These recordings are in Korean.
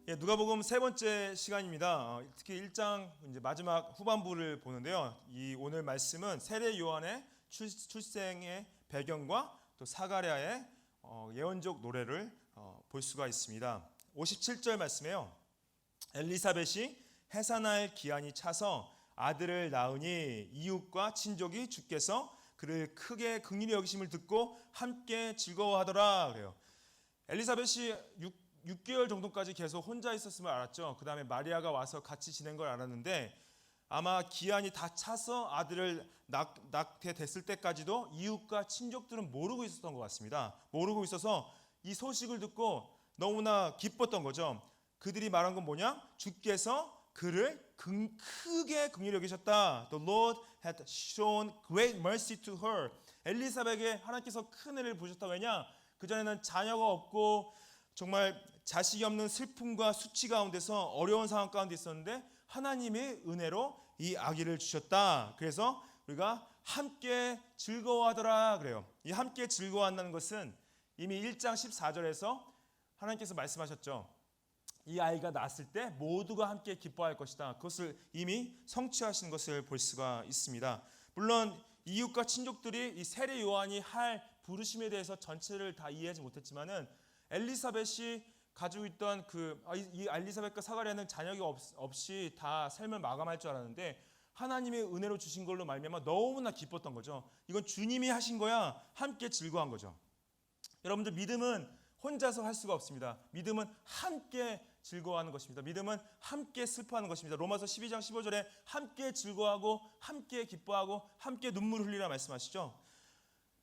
예, 누가복음 세 번째 시간입니다. 특히 1장 이제 마지막 후반부를 보는데요. 이 오늘 말씀은 세례 요한의 출생의 배경과 또 사가랴의 예언적 노래를 볼 수가 있습니다. 57절 말씀에요. 엘리사벳이 해산할 기한이 차서 아들을 낳으니 이웃과 친족이 주께서 그를 크게 긍휼히 여기심을 듣고 함께 즐거워하더라 그래요. 엘리사벳이 6개월 정도까지 계속 혼자 있었음을 알았죠. 그 다음에 마리아가 와서 같이 지낸 걸 알았는데 아마 기한이 다 차서 아들을 낳게 됐을 때까지도 이웃과 친족들은 모르고 있었던 것 같습니다. 모르고 있어서 이 소식을 듣고 너무나 기뻤던 거죠. 그들이 말한 건 뭐냐? 주께서 그를 크게 긍휼히 여기셨다. The Lord had shown great mercy to her. 엘리사벳에게 하나님께서 큰 은혜를 보셨다. 왜냐? 그전에는 자녀가 없고 정말 자식이 없는 슬픔과 수치 가운데서 어려운 상황 가운데 있었는데 하나님의 은혜로 이 아기를 주셨다. 그래서 우리가 함께 즐거워하더라 그래요. 이 함께 즐거워한다는 것은 이미 1장 14절에서 하나님께서 말씀하셨죠. 이 아이가 낳았을 때 모두가 함께 기뻐할 것이다. 그것을 이미 성취하신 것을 볼 수가 있습니다. 물론 이웃과 친족들이 이 세례 요한이 할 부르심에 대해서 전체를 다 이해하지 못했지만은 엘리사벳이 가지고 있던 이 엘리사벳과 사가랴는 자녀가 없이 다 삶을 마감할 줄 알았는데 하나님의 은혜로 주신 걸로 말미암아 너무나 기뻤던 거죠. 이건 주님이 하신 거야. 함께 즐거워한 거죠. 여러분들 믿음은 혼자서 할 수가 없습니다. 믿음은 함께 즐거워하는 것입니다. 믿음은 함께 슬퍼하는 것입니다. 로마서 12장 15절에 함께 즐거워하고 함께 기뻐하고 함께 눈물 흘리라 말씀하시죠.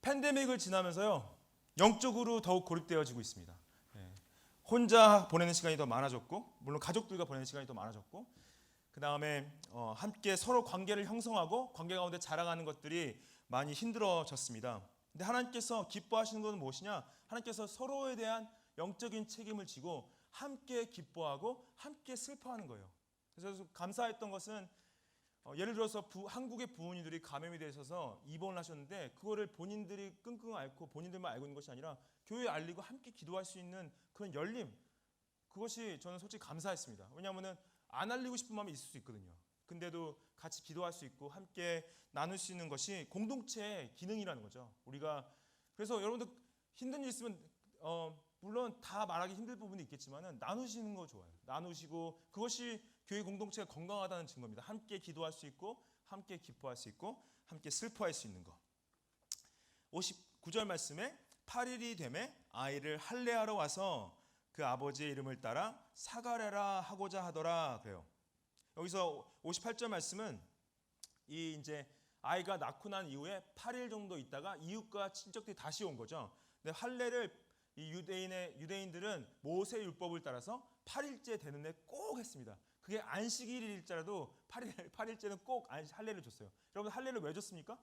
팬데믹을 지나면서요. 영적으로 더욱 고립되어지고 있습니다. 혼자 보내는 시간이 더 많아졌고 물론 가족들과 보내는 시간이 더 많아졌고 그 다음에 함께 서로 관계를 형성하고 관계 가운데 자라가는 것들이 많이 힘들어졌습니다. 근데 하나님께서 기뻐하시는 것은 무엇이냐? 하나님께서 서로에 대한 영적인 책임을 지고 함께 기뻐하고 함께 슬퍼하는 거예요. 그래서 감사했던 것은 예를 들어서 한국의 부모님들이 감염이 되셔서 입원을 하셨는데 그거를 본인들이 끙끙 앓고 본인들만 알고 있는 것이 아니라 교회에 알리고 함께 기도할 수 있는 그런 열림, 그것이 저는 솔직히 감사했습니다. 왜냐하면 안 알리고 싶은 마음이 있을 수 있거든요. 근데도 같이 기도할 수 있고 함께 나눌 수 있는 것이 공동체의 기능이라는 거죠. 우리가 그래서 여러분들 힘든 일 있으면 물론 다 말하기 힘들 부분이 있겠지만은 나누시는 거 좋아요. 나누시고 그것이 교회 공동체가 건강하다는 증거입니다. 함께 기도할 수 있고 함께 기뻐할 수 있고 함께 슬퍼할 수 있는 것. 59절 말씀에 8일이 되매 아이를 할례하러 와서 그 아버지의 이름을 따라 사가랴라 하고자 하더라 그래요. 여기서 58절 말씀은 이 이제 아이가 낳고 난 이후에 8일 정도 있다가 이웃과 친척들이 다시 온 거죠. 근데 할례를 이 유대인들은 모세 율법을 따라서 8일째 되는 데 꼭 했습니다. 그게 안식일일자라도 8일째는 꼭 할례를 줬어요. 여러분 할례를 왜 줬습니까?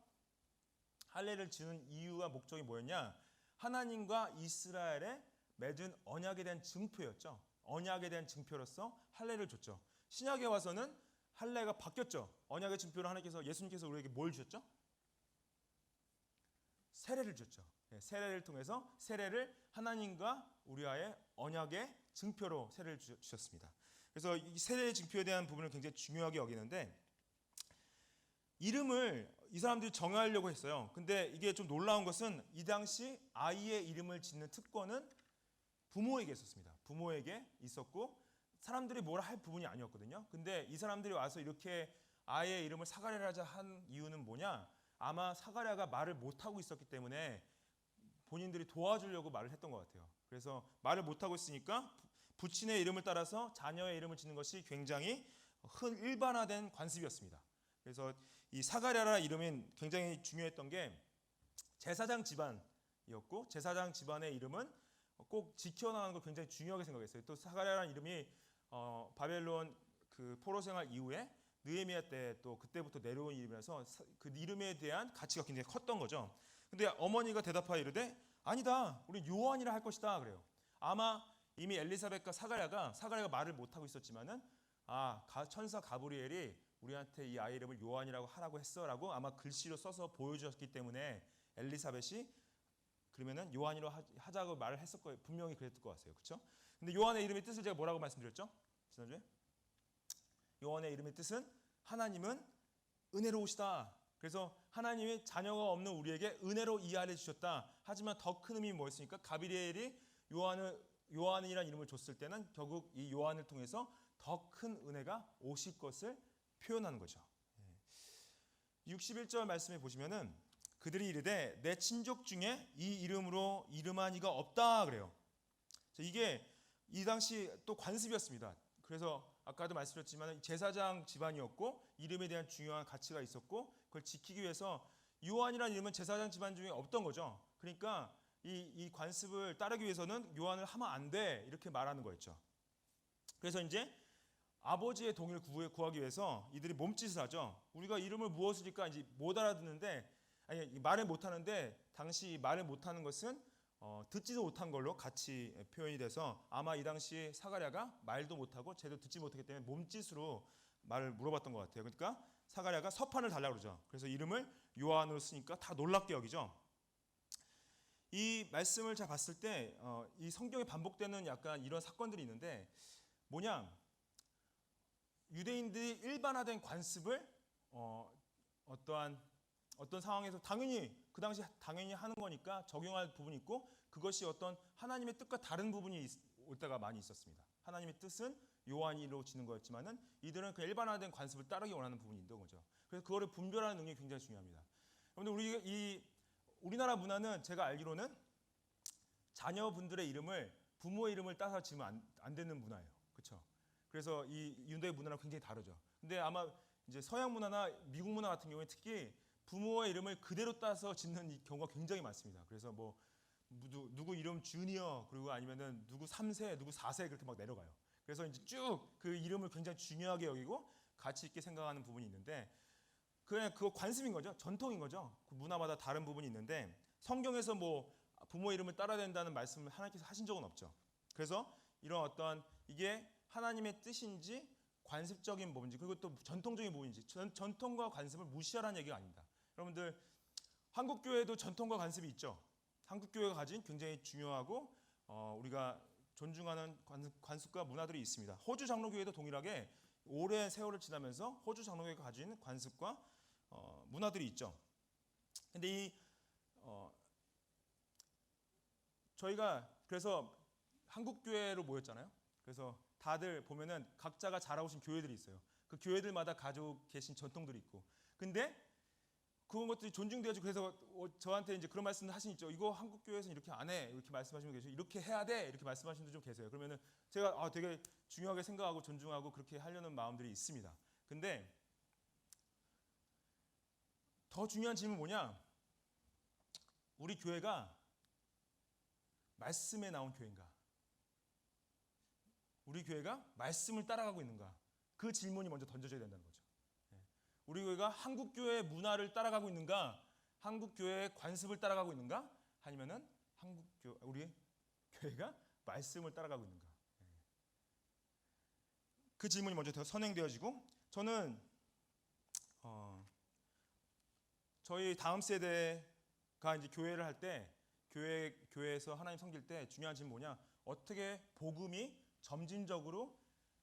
할례를 주는 이유와 목적이 뭐였냐? 하나님과 이스라엘의 맺은 언약에 대한 증표였죠. 언약에 대한 증표로서 할례를 줬죠. 신약에 와서는 할례가 바뀌었죠. 언약의 증표로 하나님께서 예수님께서 우리에게 뭘 주셨죠? 세례를 줬죠. 세례를 통해서 세례를 하나님과 우리와의 언약의 증표로 세례를 주셨습니다. 그래서 이 세례의 증표에 대한 부분을 굉장히 중요하게 여기는데 이름을 이 사람들이 정하려고 했어요. 근데 이게 좀 놀라운 것은 이 당시 아이의 이름을 짓는 특권은 부모에게 있었습니다. 부모에게 있었고 사람들이 뭐라 할 부분이 아니었거든요. 근데 이 사람들이 와서 이렇게 아이의 이름을 사가랴라자 한 이유는 뭐냐? 아마 사가랴가 말을 못하고 있었기 때문에 본인들이 도와주려고 말을 했던 것 같아요. 그래서 말을 못하고 있으니까 부친의 이름을 따라서 자녀의 이름을 짓는 것이 굉장히 일반화된 관습이었습니다. 그래서 이 사가랴라 이름은 굉장히 중요했던 게 제사장 집안이었고 제사장 집안의 이름은 꼭 지켜나가는 걸 굉장히 중요하게 생각했어요. 또 사가랴라는 이름이 바벨론 그 포로 생활 이후에 느헤미야 때 또 그때부터 내려온 이름이라서 그 이름에 대한 가치가 굉장히 컸던 거죠. 근데 어머니가 대답하여 이르되 아니다. 우리 요한이라 할 것이다 그래요. 아마 이미 엘리사벳과 사가랴가 말을 못 하고 있었지만은 천사 가브리엘이 우리한테 이 아이 이름을 요한이라고 하라고 했어라고 아마 글씨로 써서 보여주었기 때문에 엘리사벳이 그러면은 요한이로 하자고 말을 했을 거예요. 분명히 그랬을 것 같아요. 그렇죠? 근데 요한의 이름의 뜻을 제가 뭐라고 말씀드렸죠? 지난주에 요한의 이름의 뜻은 하나님은 은혜로우시다. 그래서 하나님의 자녀가 없는 우리에게 은혜로 이해해 주셨다. 하지만 더 큰 의미 뭐였습니까? 가브리엘이 요한이라는 이름을 줬을 때는 결국 이 요한을 통해서 더 큰 은혜가 오실 것을 표현하는 거죠. 61절 말씀에 보시면은 그들이 이르되 내 친족 중에 이 이름으로 이름한 이가 없다 그래요. 이게 이 당시 또 관습이었습니다. 그래서 아까도 말씀드렸지만 제사장 집안이었고 이름에 대한 중요한 가치가 있었고 그걸 지키기 위해서 요한이라는 이름은 제사장 집안 중에 없던 거죠. 그러니까 이 관습을 따르기 위해서는 요한을 하면 안 돼 이렇게 말하는 거였죠. 그래서 이제 아버지의 동의를 구하기 위해서 이들이 몸짓을 하죠. 우리가 이름을 무엇일까 이제 못 알아듣는데 아니 말을 못 하는데 당시 말을 못 하는 것은 듣지도 못한 걸로 같이 표현이 돼서 아마 이 당시 사가랴가 말도 못하고 제대로 듣지 못하기 때문에 몸짓으로 말을 물어봤던 것 같아요. 그러니까 사가랴가 서판을 달라고 그러죠. 그래서 이름을 요한으로 쓰니까 다 놀랍게 여기죠. 이 말씀을 잘 봤을 때 이 성경에 반복되는 약간 이런 사건들이 있는데 뭐냐 유대인들이 일반화된 관습을 어떤 상황에서 당연히 그 당시 당연히 하는 거니까 적용할 부분이 있고 그것이 어떤 하나님의 뜻과 다른 부분이 올 때가 많이 있었습니다. 하나님의 뜻은 요한이로 지는 거였지만은 이들은 그 일반화된 관습을 따르기 원하는 부분이 있는 거죠. 그래서 그거를 분별하는 능력이 굉장히 중요합니다. 여러분들 우리나라 문화는 제가 알기로는 자녀분들의 이름을 부모의 이름을 따서 지으면 안 되는 문화예요. 그렇죠? 그래서 이 유대의 문화랑 굉장히 다르죠. 근데 아마 이제 서양 문화나 미국 문화 같은 경우에 특히 부모의 이름을 그대로 따서 짓는 경우가 굉장히 많습니다. 그래서 뭐 누구 이름 주니어 그리고 아니면은 누구 3세, 누구 4세 그렇게 막 내려가요. 그래서 이제 쭉 그 이름을 굉장히 중요하게 여기고 가치 있게 생각하는 부분이 있는데 그거 관습인 거죠. 전통인 거죠. 그 문화마다 다른 부분이 있는데 성경에서 뭐 부모 이름을 따라야 된다는 말씀을 하나님께서 하신 적은 없죠. 그래서 이런 어떤 이게 하나님의 뜻인지 관습적인 부분인지 그리고 또 전통적인 부분인지 전통과 관습을 무시하라는 얘기가 아닙니다. 여러분들 한국 교회도 전통과 관습이 있죠. 한국 교회가 가진 굉장히 중요하고 우리가 존중하는 관습과 문화들이 있습니다. 호주 장로교회도 동일하게 오랜 세월을 지나면서 호주 장로교회가 가진 관습과 문화들이 있죠. 근데 저희가 그래서 한국 교회로 모였잖아요. 그래서 다들 보면은 각자가 자라오신 교회들이 있어요. 그 교회들마다 가지고 계신 전통들이 있고. 근데 그런 것들이 존중되어지고 그래서 저한테 이제 그런 말씀을 하신 있죠. 이거 한국 교회에서는 이렇게 안 해. 이렇게 말씀하시는 분 계시고 이렇게 해야 돼. 이렇게 말씀하시는 분들 좀 계세요. 그러면은 제가 되게 중요하게 생각하고 존중하고 그렇게 하려는 마음들이 있습니다. 근데 더 중요한 질문은 뭐냐? 우리 교회가 말씀에 나온 교회인가? 우리 교회가 말씀을 따라가고 있는가? 그 질문이 먼저 던져져야 된다는 거죠. 우리 교회가 한국 교회의 문화를 따라가고 있는가? 한국 교회의 관습을 따라가고 있는가? 아니면은 우리 교회가 말씀을 따라가고 있는가? 그 질문이 먼저 더 선행되어지고 저는 저희 다음 세대가 이제 교회를 할 때 교회에서 하나님 섬길 때 중요한 질문 뭐냐? 어떻게 복음이 점진적으로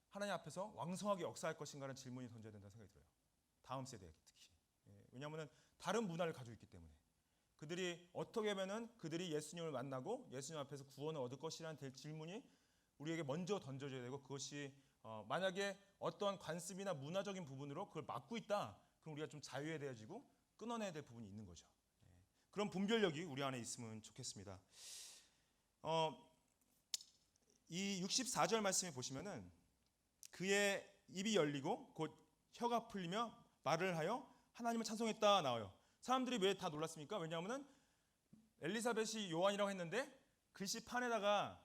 하나님 앞에서 왕성하게 역사할 것인가라는 질문이 던져야 된다는 생각이 들어요. 다음 세대에게 특히. 왜냐하면 다른 문화를 가지고 있기 때문에 그들이 어떻게 하면은 그들이 예수님을 만나고 예수님 앞에서 구원을 얻을 것이라는 질문이 우리에게 먼저 던져져야 되고 그것이 만약에 어떠한 관습이나 문화적인 부분으로 그걸 막고 있다. 그럼 우리가 좀 자유해야 되어지고 끊어내야 될 부분이 있는 거죠. 그런 분별력이 우리 안에 있으면 좋겠습니다. 이 64절 말씀에 보시면은 그의 입이 열리고 곧 혀가 풀리며 말을 하여 하나님을 찬송했다 나와요. 사람들이 왜 다 놀랐습니까? 왜냐하면 엘리사벳이 요한이라고 했는데 글씨판에다가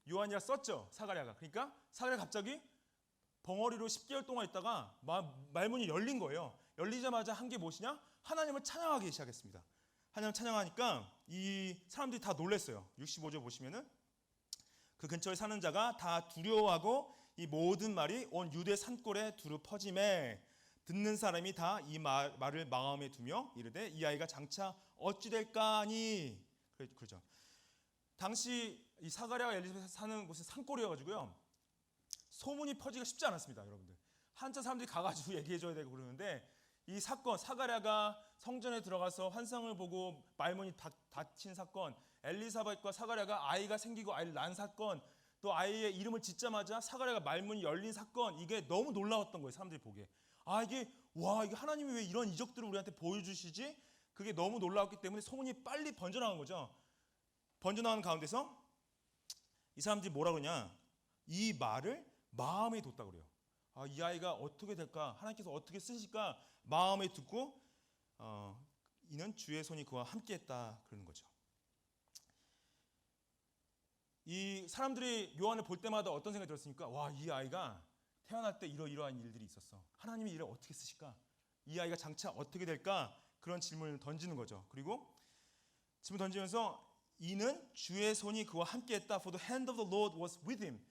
요한이라 썼죠. 사가랴가. 그러니까 사가랴가 갑자기 벙어리로 10개월 동안 있다가 말문이 열린 거예요. 열리자마자 한 게 무엇이냐? 하나님을 찬양하기 시작했습니다. 하나님을 찬양하니까 이 사람들이 다 놀랐어요. 65절 보시면은 그 근처에 사는 자가 다 두려워하고 이 모든 말이 온 유대 산골에 두루 퍼짐에 듣는 사람이 다 이 말을 마음에 두며 이르되 이 아이가 장차 어찌 될까 하니 그렇죠. 당시 이 사가랴와 엘리사벳 사는 곳이 산골이어가지고요. 소문이 퍼지기가 쉽지 않았습니다, 여러분들. 한참 사람들이 가가지고 얘기해줘야 되고 그러는데 이 사건, 사가랴가 성전에 들어가서 환상을 보고 말문이 닫힌 사건, 엘리사벳과 사가랴가 아이가 생기고 아이를 낳은 사건, 또 아이의 이름을 짓자마자 사가랴가 말문이 열린 사건, 이게 너무 놀라웠던 거예요, 사람들이 보기에. 이게 하나님이 왜 이런 이적들을 우리한테 보여주시지? 그게 너무 놀라웠기 때문에 소문이 빨리 번져나간 거죠. 번져나가는 가운데서 이 사람들이 뭐라 그러냐, 이 말을 마음에 뒀다고 그래요. 이 아이가 어떻게 될까, 하나님께서 어떻게 쓰실까 마음에 두고 이는 주의 손이 그와 함께했다 그러는 거죠. 이 사람들이 요한을 볼 때마다 어떤 생각이 들었습니까? 이 아이가 태어날 때 이러이러한 일들이 있었어. 하나님이 이를 어떻게 쓰실까? 이 아이가 장차 어떻게 될까? 그런 질문을 던지는 거죠. 그리고 질문 던지면서 이는 주의 손이 그와 함께했다. For the hand of the Lord was with him.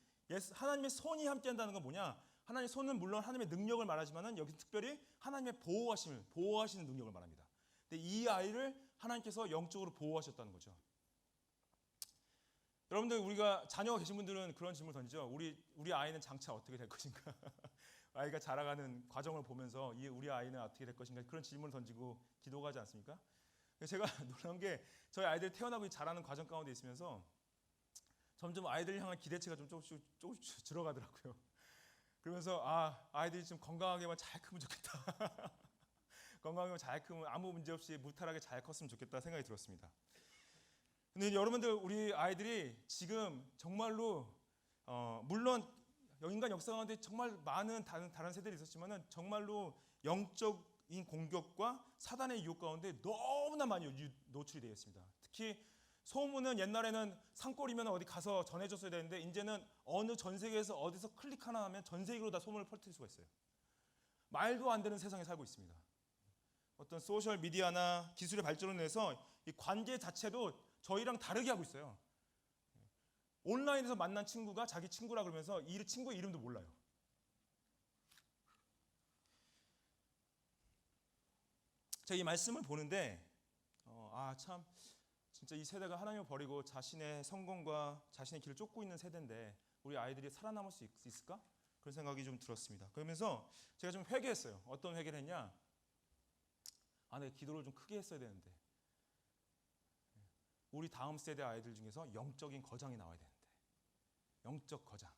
하나님의 손이 함께한다는 건 뭐냐? 하나님의 손은 물론 하나님의 능력을 말하지만은 여기 특별히 하나님의 보호하시는 능력을 말합니다. 근데 이 아이를 하나님께서 영적으로 보호하셨다는 거죠. 여러분들, 우리가 자녀가 계신 분들은 그런 질문을 던지죠. 우리 아이는 장차 어떻게 될 것인가? 아이가 자라가는 과정을 보면서 우리 아이는 어떻게 될 것인가? 그런 질문을 던지고 기도가 하지 않습니까? 제가 놀라운 게 저희 아이들이 태어나고 자라는 과정 가운데 있으면서 점점 아이들을 향한 기대치가 좀 조금씩 줄어가더라고요. 그러면서 아이들이 좀 건강하게만 잘 크면 좋겠다. 건강하게만 잘 크면 아무 문제 없이 무탈하게 잘 컸으면 좋겠다 생각이 들었습니다. 근데 여러분들, 우리 아이들이 지금 정말로 물론 인간 역사 가운데 정말 많은 다른 세대들이 있었지만은 정말로 영적인 공격과 사단의 유혹 가운데 너무나 많이 노출이 되어 있습니다. 특히 소문은 옛날에는 산골이면 어디 가서 전해줬어야 되는데 이제는 어느 전 세계에서 어디서 클릭 하나 하면 전 세계로 다 소문을 퍼뜨릴 수가 있어요. 말도 안 되는 세상에 살고 있습니다. 어떤 소셜 미디어나 기술의 발전을 인해서 이 관계 자체도 저희랑 다르게 하고 있어요. 온라인에서 만난 친구가 자기 친구라 그러면서 이 친구의 이름도 몰라요. 제가 이 말씀을 보는데 참 진짜 이 세대가 하나님을 버리고 자신의 성공과 자신의 길을 쫓고 있는 세대인데 우리 아이들이 살아남을 수 있을까? 그런 생각이 좀 들었습니다. 그러면서 제가 좀 회개했어요. 어떤 회개를 했냐? 내가 기도를 좀 크게 했어야 되는데 우리 다음 세대 아이들 중에서 영적인 거장이 나와야 되는데, 영적 거장,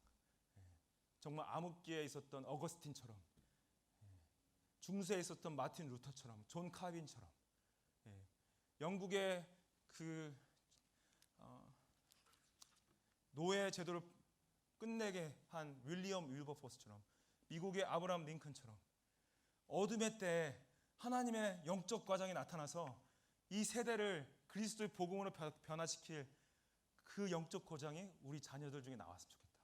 정말 암흑기에 있었던 어거스틴처럼, 중세에 있었던 마틴 루터처럼, 존 칼빈처럼, 영국의 노예 제도를 끝내게 한 윌리엄 윌버포스처럼, 미국의 아브라함 링컨처럼 어둠의 때에 하나님의 영적 과장이 나타나서 이 세대를 그리스도의 복음으로 변화시킬 그 영적 거장이 우리 자녀들 중에 나왔으면 좋겠다.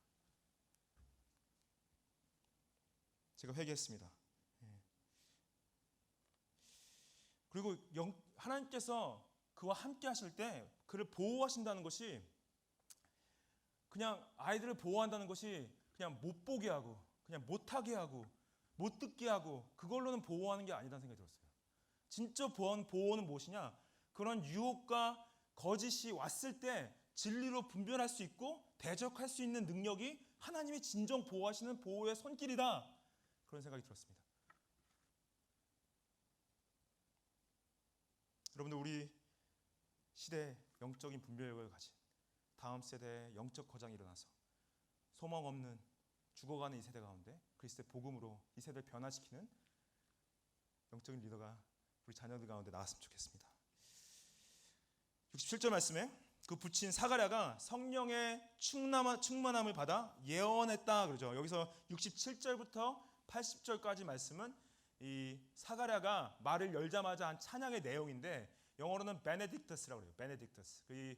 제가 회개했습니다. 그리고 하나님께서 그와 함께 하실 때 그를 보호하신다는 것이 그냥 아이들을 보호한다는 것이 그냥 못 보게 하고 그냥 못하게 하고 못 듣게 하고 그걸로는 보호하는 게 아니라는 생각이 들었어요. 진짜 보호는 무엇이냐? 그런 유혹과 거짓이 왔을 때 진리로 분별할 수 있고 대적할 수 있는 능력이 하나님이 진정 보호하시는 보호의 손길이다. 그런 생각이 들었습니다. 여러분들, 우리 시대 영적인 분별력을 가진 다음 세대의 영적 거장이 일어나서 소망 없는 죽어가는 이 세대 가운데 그리스도의 복음으로 이 세대를 변화시키는 영적인 리더가 우리 자녀들 가운데 나왔으면 좋겠습니다. 67절 말씀에 그 붙인 사가랴가 성령의 충만함을 받아 예언했다 그러죠. 여기서 67절부터 80절까지 말씀은 이 사가랴가 말을 열자마자 한 찬양의 내용인데 영어로는 베네딕터스라고 그래요. 베네딕터스. 그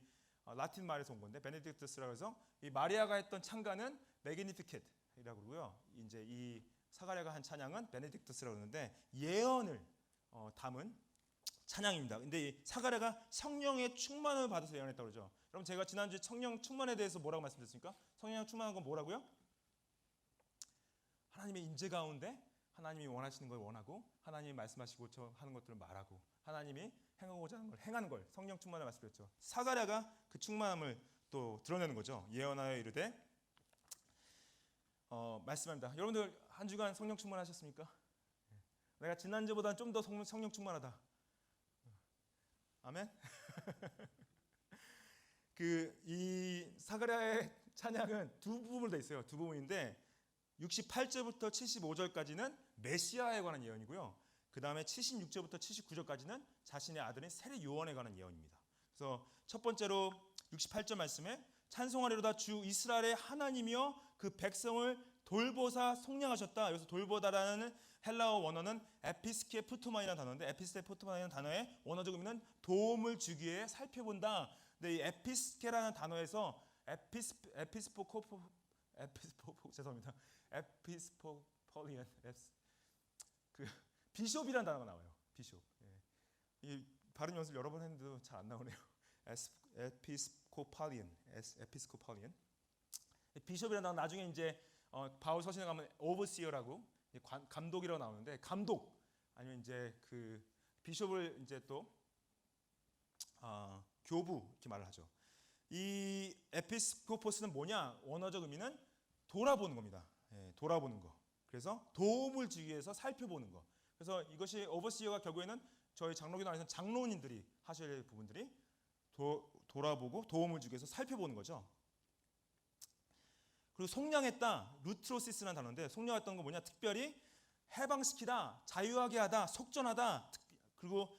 라틴 말에서 온 건데 베네딕터스라고 해서 이 마리아가 했던 찬가는 매그니피켓이라고 그러고요. 이제 이 사가랴가 한 찬양은 베네딕터스라고 그러는데 예언을 담은 찬양입니다. 근데 이 사가랴가 성령의 충만함을 받아서 예언했다고 그러죠. 여러분, 제가 지난주에 성령 충만에 대해서 뭐라고 말씀드렸습니까? 성령 충만한 건 뭐라고요? 하나님의 임재 가운데 하나님이 원하시는 걸 원하고 하나님이 말씀하시고 하는 것들을 말하고 하나님이 행하고자 하는 걸, 행하는 걸 성령 충만을 말씀드렸죠. 사가랴가 그 충만함을 또 드러내는 거죠. 예언하여 이르되 말씀합니다. 여러분들 한 주간 성령 충만하셨습니까? 내가 지난주보다 좀 더 성령 충만하다. 아멘. 이 사가랴의 찬양은 두 부분으로 되어 있어요. 두 부분인데 68절부터 75절까지는 메시아에 관한 예언이고요. 그 다음에 76절부터 79절까지는 자신의 아들인 세례 요한에 관한 예언입니다. 그래서 첫 번째로 68절 말씀에 찬송하리로다 주 이스라엘의 하나님이여 그 백성을 돌보사 속량하셨다. 여기서 돌보다라는 헬라어 원어는 에피스케푸토마이라는 단어인데 에피스케푸토마이라는 단어의 원어적 의미는 도움을 주기 위해 살펴본다. 근데 이 에피스케라는 단어에서 에피스포폴리언 그 비숍이라는 단어가 나와요. 비숍. 이 발음 연습 여러 번 했는데도 잘 안 나오네요. 에피스코팔리언. 비숍이라는 단어 나중에 이제 바울 서신에 가면 오버시어라고 감독이라고 나오는데 감독 아니면 이제 그 비숍을 이제 또 교부 이렇게 말을 하죠. 이 에피스코포스는 뭐냐? 원어적 의미는 돌아보는 겁니다. 돌아보는 거. 그래서 도움을 주기 위해서 살펴보는 거. 그래서 이것이 오버시어가 결국에는 저희 장로교도 안에서 장로님들이 하셔야 될 부분들이 돌아보고 도움을 주기 위해서 살펴보는 거죠. 그리고 속량했다. 루트로시스라는 단어인데 속량했던 거 뭐냐? 특별히 해방시키다, 자유하게 하다, 속전하다. 그리고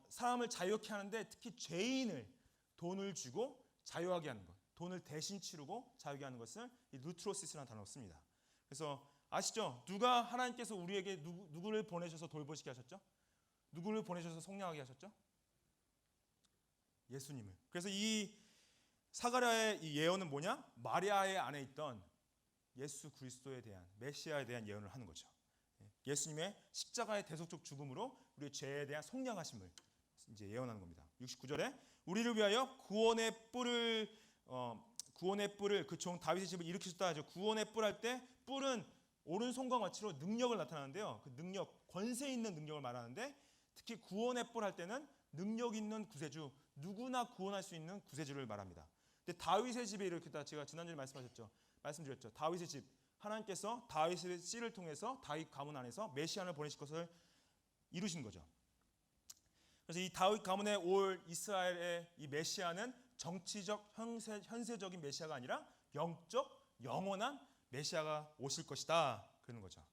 사람을 자유케 하는데 특히 죄인을 돈을 주고 자유하게 하는 것, 돈을 대신 치르고 자유하게 하는 것을 이 루트로시스라는 단어로 씁니다. 그래서 아시죠? 누가 하나님께서 우리에게 누구를 보내셔서 돌보시게 하셨죠? 누구를 보내셔서 속량하게 하셨죠? 예수님을. 그래서 이 사가랴의 이 예언은 뭐냐? 마리아의 안에 있던 예수 그리스도에 대한 메시아에 대한 예언을 하는 거죠. 예수님의 십자가의 대속적 죽음으로 우리의 죄에 대한 속량하심을 이제 예언하는 겁니다. 69절에 우리를 위하여 구원의 뿔을 그 종 다윗의 집을 일으키셨다 하죠. 구원의 뿔 할 때 뿔은 오른손과 마치로 능력을 나타나는데요. 그 능력, 권세 있는 능력을 말하는데 특히 구원의 뿔 할 때는 능력 있는 구세주, 누구나 구원할 수 있는 구세주를 말합니다. 근데 다윗의 집에 일으켰다. 제가 지난주에 말씀드렸죠. 다윗의 집, 하나님께서 다윗의 씨를 통해서 다윗 가문 안에서 메시아를 보내실 것을 이루신 거죠. 그래서 이 다윗 가문에 올 이스라엘의 이 메시아는 정치적 현세적인 메시아가 아니라 영적 영원한 메시아가 오실 것이다. 그러는 거죠.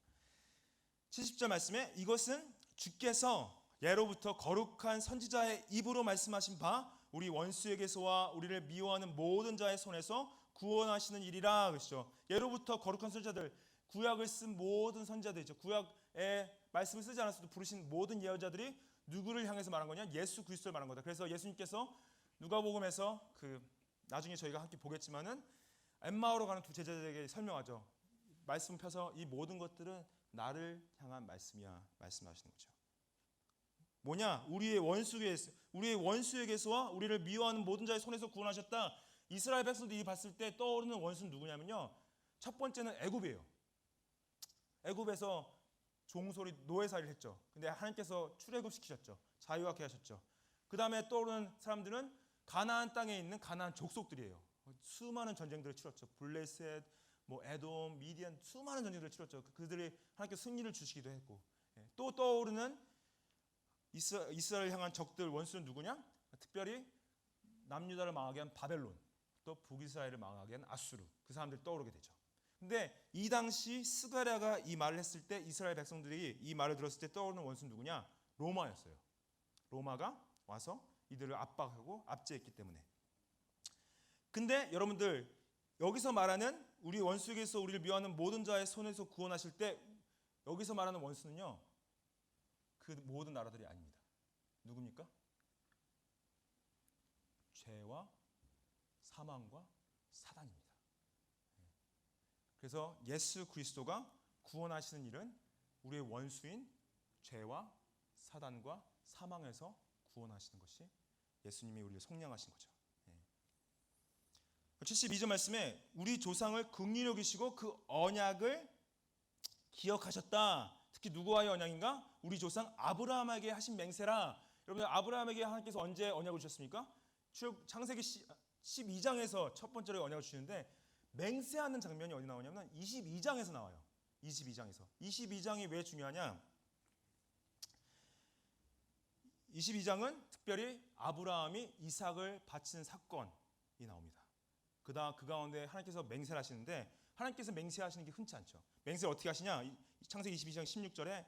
70절 말씀에 이것은 주께서 예로부터 거룩한 선지자의 입으로 말씀하신 바 우리 원수에게서와 우리를 미워하는 모든 자의 손에서 구원하시는 일이라 그러시죠. 예로부터 거룩한 선지자들, 구약을 쓴 모든 선지자들이죠. 구약에 말씀을 쓰지 않았어도 부르신 모든 예언자들이 누구를 향해서 말한 거냐? 예수 그리스도를 말한 거다. 그래서 예수님께서 누가복음에서 나중에 저희가 함께 보겠지만은 엠마오로 가는 두 제자들에게 설명하죠. 말씀 펴서 이 모든 것들은 나를 향한 말씀이야 말씀하시는 거죠. 뭐냐? 우리의 원수에게서와 우리를 미워하는 모든 자의 손에서 구원하셨다. 이스라엘 백성들이 봤을 때 떠오르는 원수는 누구냐면요. 첫 번째는 애굽이에요. 애굽에서 종소리 노예살이를 했죠. 근데 하나님께서 출애굽시키셨죠. 자유하게 하셨죠. 그 다음에 떠오르는 사람들은 가나안 땅에 있는 가나안 족속들이에요. 수많은 전쟁들을 치렀죠. 블레셋, 에돔, 미디안 수많은 전쟁들을 치렀죠. 그들이 하나님께서 승리를 주시기도 했고. 또 떠오르는 이스라엘 향한 적들 원수는 누구냐? 특별히 남유다를 망하게 한 바벨론, 또 북이스라엘을 망하게 한 아수르. 그 사람들이 떠오르게 되죠. 근데 이 당시 스가랴가 이 말을 했을 때 이스라엘 백성들이 이 말을 들었을 때 떠오르는 원수는 누구냐? 로마였어요. 로마가 와서 이들을 압박하고 압제했기 때문에. 근데 여러분들 여기서 말하는 우리 원수에게서 우리를 미워하는 모든 자의 손에서 구원하실 때 여기서 말하는 원수는요. 그 모든 나라들이 아닙니다. 누굽니까? 죄와 사망과 사단입니다. 그래서 예수 그리스도가 구원하시는 일은 우리의 원수인 죄와 사단과 사망에서 구원하시는 것이 예수님이 우리를 속량하신 거죠. 72절 말씀에 우리 조상을 긍휼히 여기시고 그 언약을 기억하셨다. 특히 누구와의 언약인가? 우리 조상 아브라함에게 하신 맹세라. 여러분 아브라함에게 하나님께서 언제 언약을 주셨습니까? 창세기 12장에서 첫 번째로 언약을 주시는데 맹세하는 장면이 어디 나오냐면 22장에서 나와요. 22장이 왜 중요하냐? 22장은 특별히 아브라함이 이삭을 바친 사건이 나옵니다. 그 가운데 하나님께서 맹세를 하시는데 하나님께서 맹세하시는 게 흔치 않죠. 맹세를 어떻게 하시냐? 창세기 22장 16절에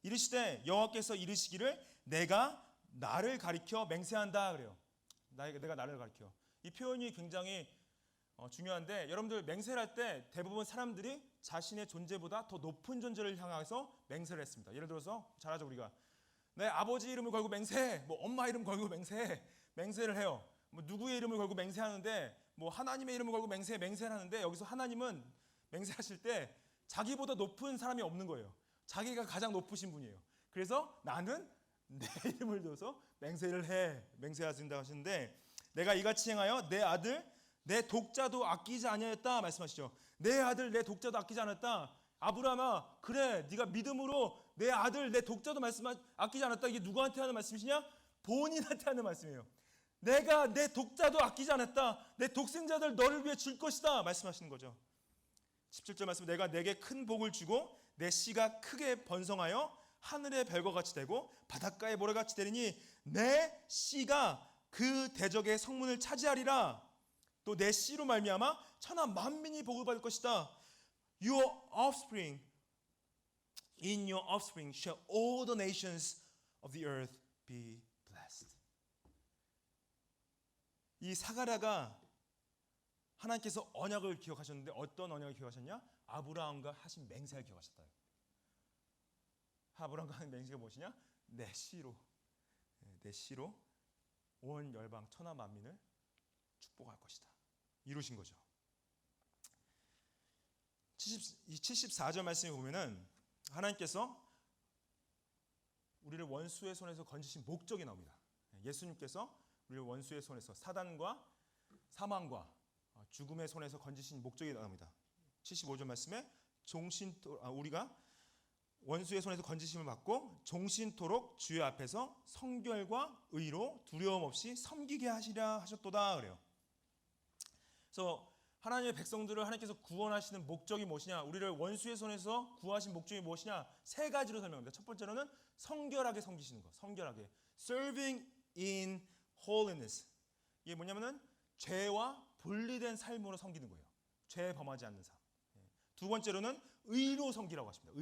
이르시되 여호와께서 이르시기를 내가 나를 가리켜 맹세한다 그래요. 내가 나를 가리켜. 이 표현이 굉장히 중요한데 여러분들 맹세를 할 때 대부분 사람들이 자신의 존재보다 더 높은 존재를 향해서 맹세를 했습니다. 예를 들어서 잘하죠 우리가. 내 아버지 이름을 걸고 맹세해. 뭐 엄마 이름 걸고 맹세해. 맹세를 해요. 뭐 누구의 이름을 걸고 맹세하는데 뭐 하나님의 이름을 걸고 맹세를 하는데 여기서 하나님은 맹세하실 때 자기보다 높은 사람이 없는 거예요. 자기가 가장 높으신 분이에요. 그래서 나는 내 이름을 들어서 맹세하신다 하시는데 내가 이같이 행하여 내 아들 내 독자도 아끼지 아니하였다 말씀하시죠. 내 아들 내 독자도 아끼지 않았다. 아브라함아 그래 네가 믿음으로 내 아들 내 독자도 아끼지 않았다. 이게 누구한테 하는 말씀이시냐? 본인한테 하는 말씀이에요. 내가 내 독자도 아끼지 않았다. 내 독생자들 너를 위해 줄 것이다 말씀하시는 거죠. 17절 말씀 내가 내게 큰 복을 주고 내 씨가 크게 번성하여 하늘의 별과 같이 되고 바닷가의 모래같이 되리니 내 씨가 그 대적의 성문을 차지하리라. 또 내 씨로 말미암아 천하 만민이 복을 받을 것이다. Your offspring, in your offspring shall all the nations of the earth be blessed. 이 사가랴가 하나님께서 언약을 기억하셨는데 어떤 언약을 기억하셨냐? 아브라함과 하신 맹세를 기억하셨다. 아브라함과 하는 맹세가 무엇이냐? 내 씨로 온 열방 천하 만민을 축복할 것이다. 이루신 거죠. 74절 말씀에 보면은 하나님께서 우리를 원수의 손에서 건지신 목적이 나옵니다. 예수님께서 우리를 원수의 손에서 사단과 사망과 죽음의 손에서 건지신 목적이 나옵니다. 75절 말씀에 우리가 원수의 손에서 건지심을 받고 종신토록 주의 앞에서 성결과 의로 두려움 없이 섬기게 하시라 하셨도다 그래요. 그래서 하나님의 백성들을 하나님께서 구원하시는 목적이 무엇이냐? 우리를 원수의 손에서 구하신 목적이 무엇이냐? 세 가지로 설명합니다. 첫 번째로는 성결하게 섬기시는 것. 성결하게. Serving in holiness. 이게 뭐냐면은 죄와 분리된 삶으로 섬기는 거예요. 죄 범하지 않는 삶. 두 번째로는 의로 섬기라고 하십니다.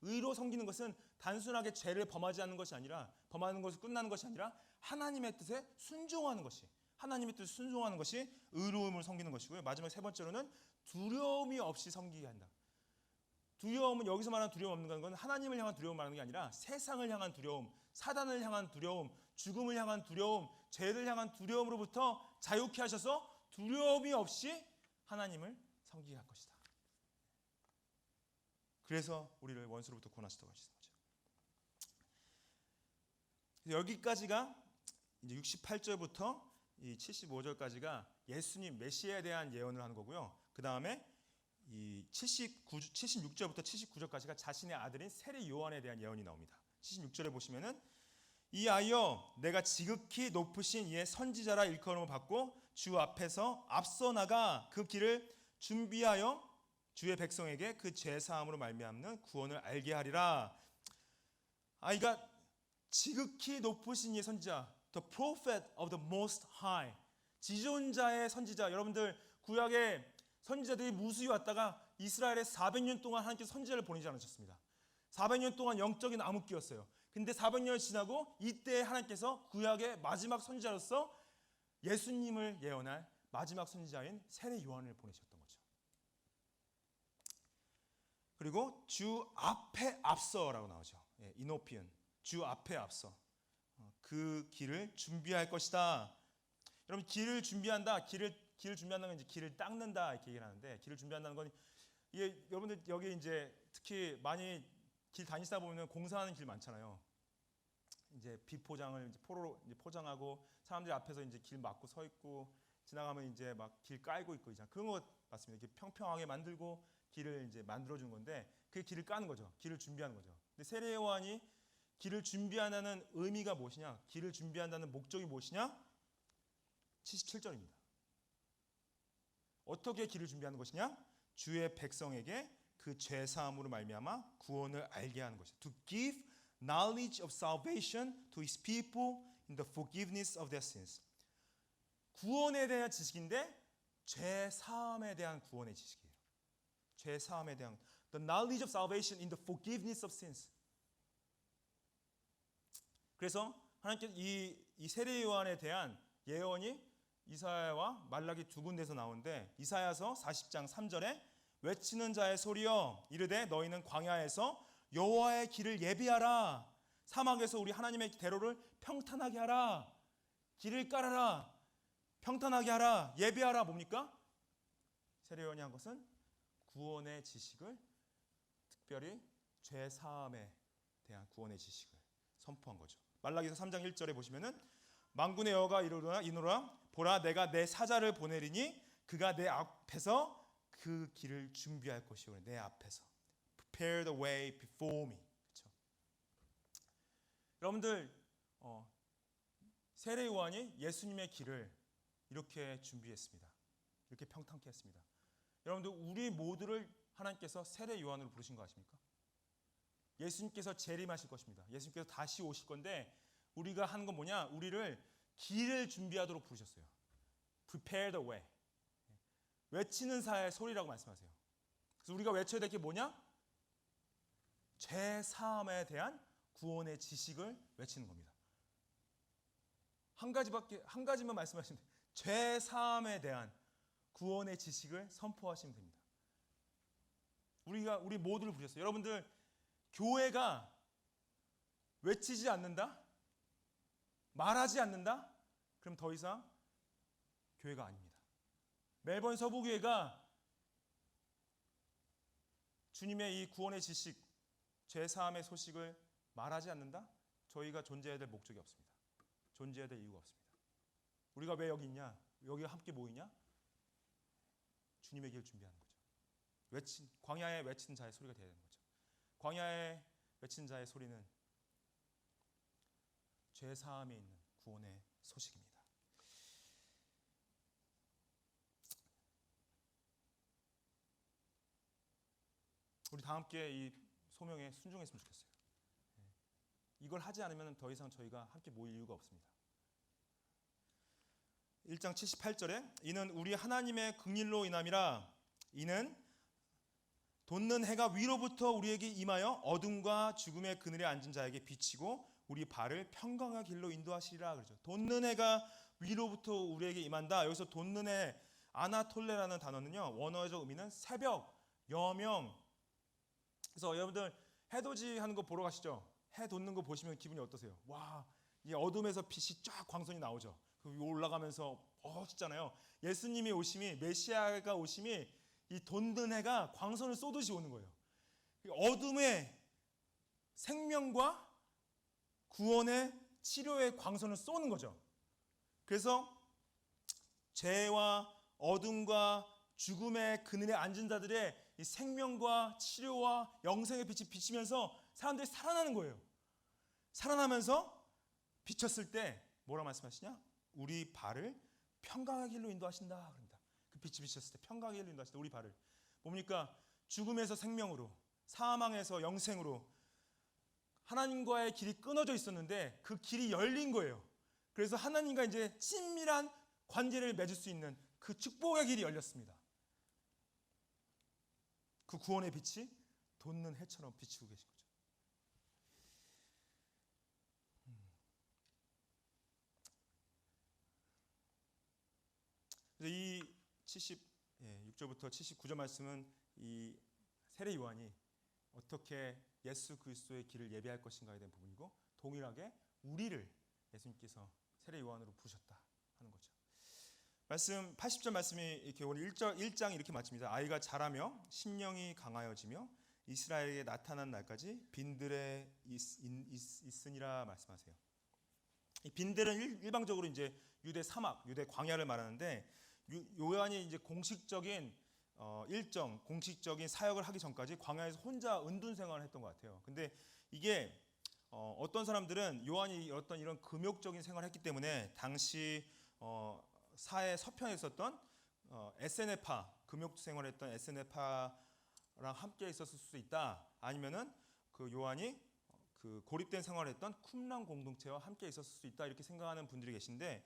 의로 섬기는 것은 단순하게 죄를 범하지 않는 것이 아니라 범하는 것을 끝나는 것이 아니라 하나님의 뜻에 순종하는 것이 의로움을 섬기는 것이고요. 마지막 세 번째로는 두려움이 없이 섬기게 한다. 두려움은 여기서 말하는 두려움 없는 건 하나님을 향한 두려움 말하는 게 아니라 세상을 향한 두려움, 사단을 향한 두려움, 죽음을 향한 두려움, 죄를 향한 두려움으로부터 자유케 하셔서 두려움이 없이 하나님을 섬기게 할 것이다. 그래서 우리를 원수로부터 구원하시다고 하시는 거죠. 여기까지가 이제 68절부터 이 75절까지가 예수님 메시아에 대한 예언을 하는 거고요. 그 다음에 이 76절부터 79절까지가 자신의 아들인 세례 요한에 대한 예언이 나옵니다. 76절에 보시면은 이 아이여 내가 지극히 높으신 이의 선지자라 일컬음을 받고 주 앞에서 앞서 나가 그 길을 준비하여 주의 백성에게 그 죄 사함으로 말미암는 구원을 알게 하리라. 아이가 지극히 높으신 이의 선지자, the prophet of the most high, 지존자의 선지자. 여러분들 구약의 선지자들이 무수히 왔다가 이스라엘에 400년 동안 하나님께서 선지자를 보내지 않으셨습니다. 400년 동안 영적인 암흑기였어요. 근데 400년이 지나고 이때 하나님께서 구약의 마지막 선지자로서 예수님을 예언할 마지막 선지자인 세례 요한을 보내셨던 거죠. 그리고 주 앞에 앞서라고 나오죠. 이노피언, 주 앞에 앞서 그 길을 준비할 것이다. 여러분 길을 준비한다. 길을 준비한다는 건 이제 길을 닦는다 이렇게 얘기를 하는데 길을 준비한다는 건 이게 여러분들 여기 이제 특히 많이 길 다니시다 보면 공사하는 길 많잖아요. 이제 비포장을 이제 포로로 이제 포장하고 사람들이 앞에서 이제 길 막고 서 있고 지나가면 이제 막 길 깔고 있고 이제 그런 거 맞습니다. 이렇게 평평하게 만들고 길을 이제 만들어 주는 건데 그 길을 까는 거죠. 길을 준비하는 거죠. 근데 세례 요한이 길을 준비한다는 의미가 무엇이냐? 길을 준비한다는 목적이 무엇이냐? 77절입니다. 어떻게 길을 준비하는 것이냐? 주의 백성에게 그 죄 사함으로 말미암아 구원을 알게 하는 것이다. To give knowledge of salvation to his people in the forgiveness of their sins. 구원에 대한 지식인데 죄 사함에 대한 구원의 지식이에요. 죄 사함에 대한 the knowledge of salvation in the forgiveness of sins. 그래서 하나님께서 이 세례 요한에 대한 예언이 이사야와 말라기 두 군데에서 나오는데 이사야서 40장 3절에 외치는 자의 소리여 이르되 너희는 광야에서 여호와의 길을 예비하라 사막에서 우리 하나님의 대로를 평탄하게 하라 길을 깔아라 평탄하게 하라 예비하라 뭡니까? 세례 요한이 한 것은 구원의 지식을 특별히 죄 사함에 대한 구원의 지식을 선포한 거죠. 말라기서 3장 1절에 보시면은 만군의 여호와가 이르노라 보라 내가 내 사자를 보내리니 그가 내 앞에서 그 길을 준비할 것이오니 내 앞에서 prepare the way before me. 그렇죠? 여러분들 세례 요한이 예수님의 길을 이렇게 준비했습니다. 이렇게 평탄케 했습니다. 여러분들 우리 모두를 하나님께서 세례 요한으로 부르신 거 아십니까? 예수님께서 재림하실 것입니다. 예수님께서 다시 오실 건데 우리가 하는 건 뭐냐? 우리를 길을 준비하도록 부르셨어요. Prepare the way. 외치는 사의 소리라고 말씀하세요. 그래서 우리가 외쳐야 될 게 뭐냐? 죄 사함에 대한 구원의 지식을 외치는 겁니다. 한 가지만 말씀하시면 돼요. 죄 사함에 대한 구원의 지식을 선포하시면 됩니다. 우리 모두를 부르셨어요. 여러분들 교회가 외치지 않는다? 말하지 않는다? 그럼 더 이상 교회가 아닙니다. 멜번 서부교회가 주님의 이 구원의 지식, 죄사함의 소식을 말하지 않는다? 저희가 존재해야 될 목적이 없습니다. 존재해야 될 이유가 없습니다. 우리가 왜 여기 있냐? 여기 함께 모이냐? 주님의 길을 준비하는 거죠. 광야에 외친 자의 소리가 되어야 되는 거죠. 광야에 외친 자의 소리는 죄사함에 있는 구원의 소식입니다. 우리 다 함께 이 소명에 순종했으면 좋겠어요. 이걸 하지 않으면 더 이상 저희가 함께 모일 이유가 없습니다. 1장 78절에 이는 우리 하나님의 긍휼로 인함이라 이는 돋는 해가 위로부터 우리에게 임하여 어둠과 죽음의 그늘에 앉은 자에게 비치고 우리 발을 평강의 길로 인도하시리라 그러죠. 돋는 해가 위로부터 우리에게 임한다. 여기서 돋는 해 아나톨레라는 단어는요. 원어적 의미는 새벽, 여명. 그래서 여러분들 해돋이 하는 거 보러 가시죠. 해 돋는 거 보시면 기분이 어떠세요? 와, 이 어둠에서 빛이 쫙 광선이 나오죠. 그 위로 올라가면서 멋있잖아요. 예수님이 오심이 메시아가 오심이 이 돋는 해가 광선을 쏘듯이 오는 거예요. 어둠의 생명과 구원의 치료의 광선을 쏘는 거죠. 그래서 죄와 어둠과 죽음의 그늘에 앉은 자들의 이 생명과 치료와 영생의 빛이 비치면서 사람들이 살아나는 거예요. 살아나면서 비쳤을 때 뭐라 말씀하시냐? 우리 발을 평강의 길로 인도하신다 그럽니다. 그 빛이 비쳤을 때 평강의 길로 인도하신다. 우리 발을 뭡니까? 죽음에서 생명으로, 사망에서 영생으로 하나님과의 길이 끊어져 있었는데 그 길이 열린 거예요. 그래서 하나님과 이제 친밀한 관계를 맺을 수 있는 그 축복의 길이 열렸습니다. 그 구원의 빛이 돋는 해처럼 비치고 계신 거죠. 이 76절부터 79절 말씀은 이 세례 요한이 어떻게 예수 그리스도의 길을 예비할 것인가에 대한 부분이고 동일하게 우리를 예수님께서 세례 요한으로 부르셨다 하는 거죠. 말씀 80절 말씀이 이렇게 오늘 1장 이렇게 마칩니다. 아이가 자라며 심령이 강하여지며 이스라엘에게 나타난 날까지 빈들에 있으니라 말씀하세요. 이 빈들은 일방적으로 이제 유대 사막, 유대 광야를 말하는데 요한이 이제 공식적인 일정, 공식적인 사역을 하기 전까지 광야에서 혼자 은둔 생활을 했던 것 같아요. 근데 이게 어떤 사람들은 요한이 어떤 이런 금욕적인 생활을 했기 때문에 당시 사회 서편에 있었던 에세네파, 금욕 생활했던 에세네파랑 함께 있었을 수 있다. 아니면은 그 요한이 그 고립된 생활했던 쿰란 공동체와 함께 있었을 수 있다. 이렇게 생각하는 분들이 계신데,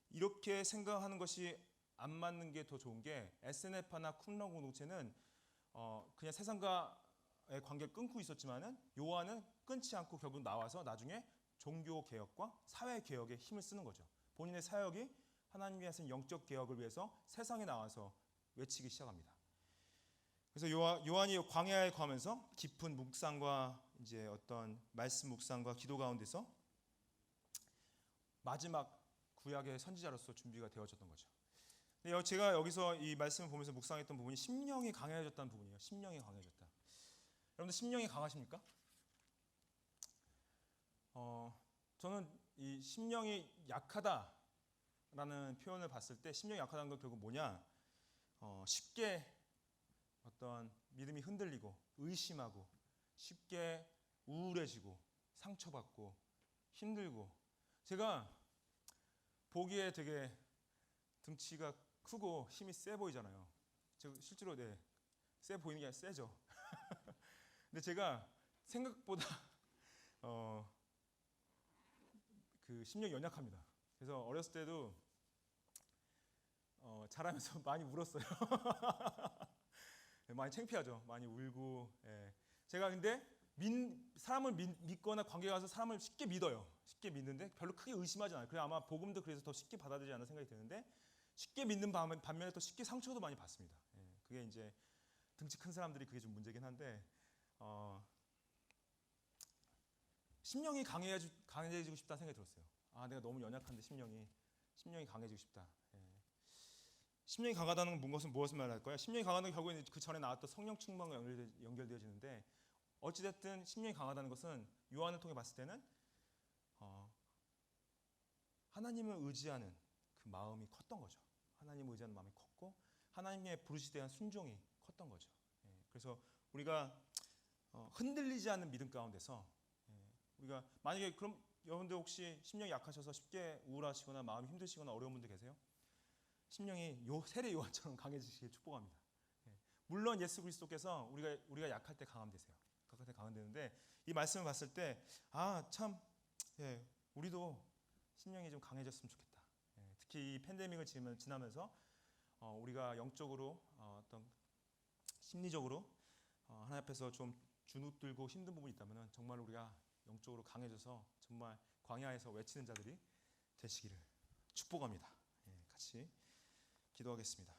이렇게 생각하는 것이 안 맞는 게 더 좋은 게, 에세네파나 쿰란 공동체는 그냥 세상과의 관계를 끊고 있었지만은 요한은 끊지 않고 결국 나와서 나중에 종교 개혁과 사회 개혁에 힘을 쓰는 거죠. 본인의 사역이 하나님이 하신 영적 개혁을 위해서 세상에 나와서 외치기 시작합니다. 그래서 요한이 광야에 가면서 깊은 묵상과 이제 어떤 말씀 묵상과 기도 가운데서 마지막 구약의 선지자로서 준비가 되어졌던 거죠. 근데 제가 여기서 이 말씀을 보면서 묵상했던 부분이 심령이 강해졌다는 부분이에요. 심령이 강해졌다. 여러분들 심령이 강하십니까? 저는 이 심령이 약하다라는 표현을 봤을 때, 심령이 약하다는 건 결국 뭐냐? 쉽게 어떤 믿음이 흔들리고 의심하고 쉽게 우울해지고 상처받고 힘들고, 제가 보기에 되게 등치가 크고 힘이 세 보이잖아요. 제가 실제로 세 보이는 게 아니라 세죠. 근데 제가 생각보다 그 심령이 연약합니다. 그래서 어렸을 때도 자라면서 많이 울었어요. 많이 창피하죠. 많이 울고. 예. 제가 근데 사람을 믿거나 관계에 가서 사람을 쉽게 믿어요. 쉽게 믿는데 별로 크게 의심하지 않아요. 그래 아마 복음도 그래서 더 쉽게 받아들이지 않는 생각이 드는데, 쉽게 믿는 반면에 또 쉽게 상처도 많이 받습니다. 예. 그게 이제 등치 큰 사람들이 그게 좀 문제긴 한데, 심령이 강해지고 싶다는 생각이 들었어요. 내가 너무 연약한데 심령이 강해지고 싶다. 예. 심령이 강하다는 것은 무엇을 말할까요? 심령이 강하다는 건 결국엔 그 전에 나왔던 성령 충만과 연결되어지는데, 어찌됐든 심령이 강하다는 것은 요한을 통해 봤을 때는 하나님을 의지하는 그 마음이 컸던 거죠. 하나님을 의지하는 마음이 컸고 하나님의 부르심에 대한 순종이 컸던 거죠. 예. 그래서 우리가 흔들리지 않는 믿음 가운데서, 우리가 만약에 그럼 여러분들 혹시 심령이 약하셔서 쉽게 우울하시거나 마음이 힘드시거나 어려운 분들 계세요? 심령이 세례 요한처럼 강해지시길 축복합니다. 예. 물론 예수 그리스도께서 우리가 약할 때 강함 되세요. 약할 때 강함 되는데, 이 말씀을 봤을 때 참, 예, 우리도 심령이 좀 강해졌으면 좋겠다. 예. 특히 이 팬데믹을 지나면서 우리가 영적으로 어떤 심리적으로 하나님 앞에서 좀 주눅들고 힘든 부분이 있다면 정말 우리가 영적으로 강해져서 정말 광야에서 외치는 자들이 되시기를 축복합니다. 예, 같이 기도하겠습니다.